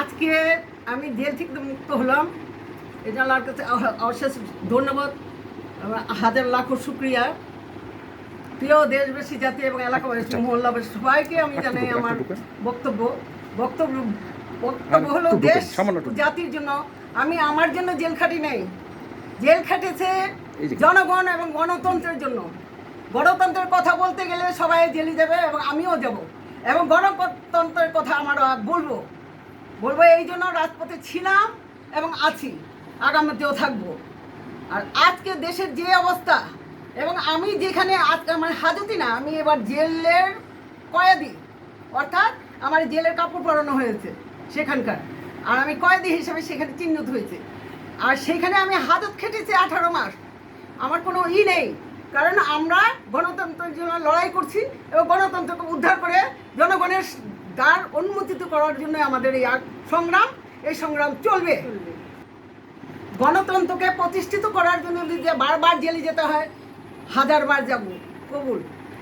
আজকে আমি জেল থেকে মুক্ত হলাম, এটা আল্লাহর কাছে অশেষ ধন্যবাদ, হাজার লাখো শুক্রিয়া। প্রিয় দেশবাসী, জাতি এবং এলাকাবাসী, মহল্লাবাসী সবাইকে আমি জানাই আমার বক্তব্য বক্তব্য বক্তব্য হলো দেশ জাতির জন্য। আমি আমার জন্য জেল খাটি নাই, জেল খাটেছে জনগণ এবং গণতন্ত্রের জন্য। গণতন্ত্রের কথা বলতে গেলে সবাই জেলে যাবে এবং আমিও যাব, এবং গণতন্ত্রের কথা আমরা বলবো এই জন্য রাজপথে ছিলাম এবং আছি, আগামীতেও থাকবো। আর আজকে দেশের যে অবস্থা, এবং আমি যেখানে আমার হাজতি না, আমি এবার জেলের কয়েদি, অর্থাৎ আমার জেলের কাপড় পরানো হয়েছে সেখানকার, আর আমি কয়েদি হিসেবে সেখানে চিহ্নিত হয়েছে। আর সেখানে আমি হাজত খেটেছি 18 মাস। আমার কোনো নেই, কারণ আমরা গণতন্ত্রের জন্য লড়াই করছি এবং গণতন্ত্রকে উদ্ধার করে জনগণের দ্বার উন্মোচিত করার জন্য আমাদের এই সংগ্রাম চলবে। গণতন্ত্রকে প্রতিষ্ঠিত করার জন্য যদি বারবার জেলে যেতে হয়, 1000 বার যাব, কবুল।